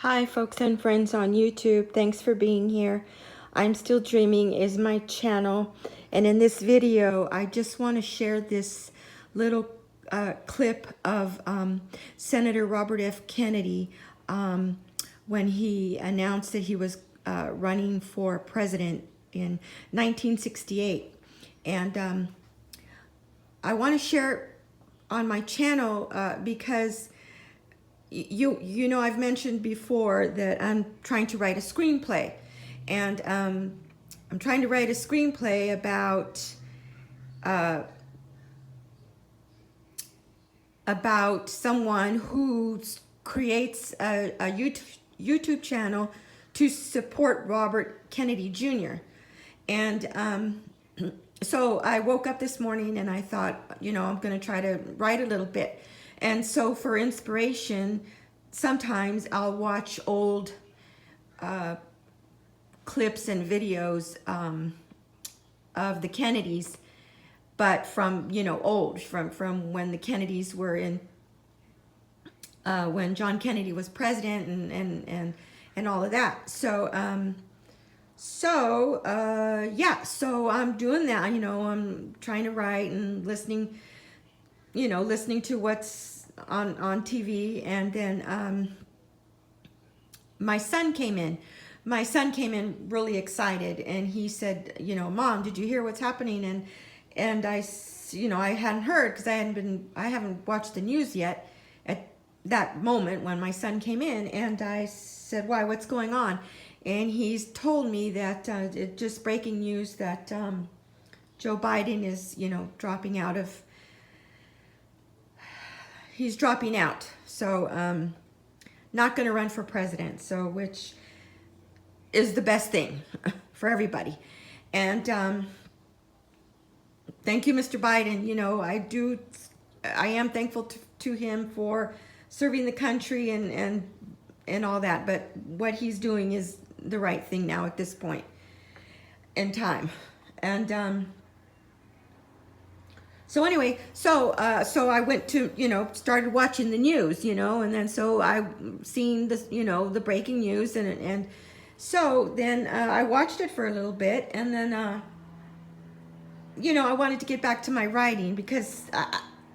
Hi folks and friends on YouTube, thanks for being here. I'm Still Dreaming is my channel, and in this video I just want to share this little clip of Senator Robert F. Kennedy when he announced that he was running for president in 1968. And I want to share on my channel because you know, I've mentioned before that I'm trying to write a screenplay, and I'm trying to write a screenplay about someone who creates a YouTube channel to support Robert Kennedy Jr. And so I woke up this morning and I thought, you know, I'm going to try to write a little bit. And so for inspiration, sometimes I'll watch old clips and videos of the Kennedys, but from, you know, old, from when the Kennedys were in, when John Kennedy was president and all of that. So, yeah, so I'm doing that, you know, I'm trying to write and listening to what's on TV. And then my son came in. My son came in really excited, and he said, you know, Mom, did you hear what's happening? And I, you know, I hadn't heard because I haven't watched the news yet at that moment when my son came in. And I said, why, what's going on? And he's told me that just breaking news that Joe Biden is, you know, dropping out. So not going to run for president, so which is the best thing for everybody. And thank you, Mr. Biden. You know, I am thankful to him for serving the country and all that, but what he's doing is the right thing now at this point in time. And so anyway, so I went to, you know, started watching the news, you know, and then so I seen this, you know, the breaking news, and so then I watched it for a little bit, and then you know, I wanted to get back to my writing because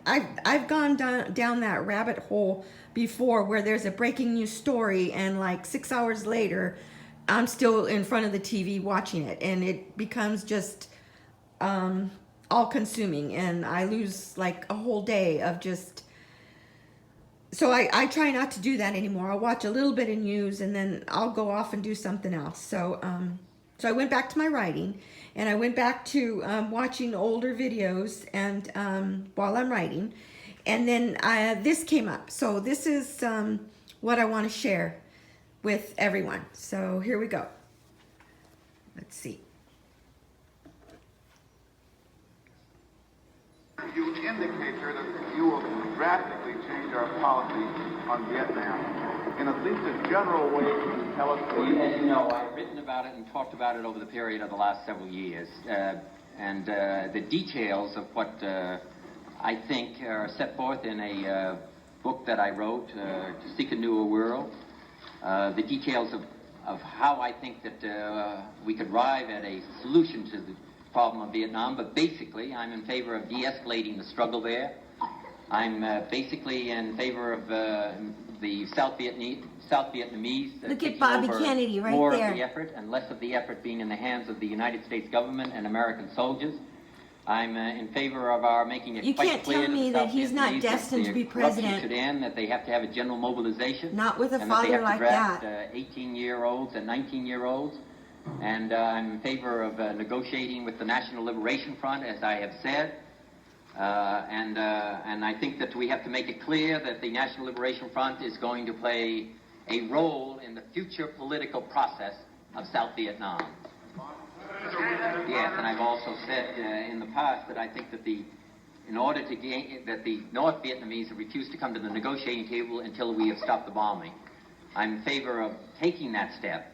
I've gone down that rabbit hole before where there's a breaking news story and like 6 hours later I'm still in front of the TV watching it, and it becomes just all consuming, and I lose like a whole day of just, so I try not to do that anymore. I'll watch a little bit of news and then I'll go off and do something else. So so I went back to my writing, and I went back to watching older videos and while I'm writing, and then this came up. So this is what I want to share with everyone. So here we go. Let's see. You indicate, sir, that you will drastically change our policy on Vietnam. In at least a general way, can you tell us? Well, as you know, I've written about it and talked about it over the period of the last several years. And the details of what I think are set forth in a book that I wrote, To Seek a Newer World. The details of how I think that we could arrive at a solution to the problem of Vietnam, but basically I'm in favor of de-escalating the struggle there. I'm basically in favor of the South Vietnamese Look at Bobby Kennedy right more there. of the effort and less of the effort being in the hands of the United States government and American soldiers. I'm in favor of our making it You quite can't clear tell me that he's not destined to be president. Should end, that they have to have a general mobilization. Not with a and father that they have like to draft, that. 18-year-olds and 19-year-olds. And I'm in favor of negotiating with the National Liberation Front, as I have said. And I think that we have to make it clear that the National Liberation Front is going to play a role in the future political process of South Vietnam. Yes, and I've also said in the past that I think that in order to gain, that the North Vietnamese have refused to come to the negotiating table until we have stopped the bombing. I'm in favor of taking that step.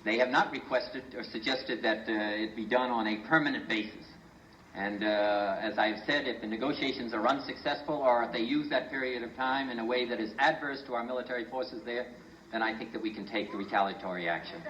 They have not requested or suggested that it be done on a permanent basis. And as I've said, if the negotiations are unsuccessful, or if they use that period of time in a way that is adverse to our military forces there, then I think that we can take retaliatory action.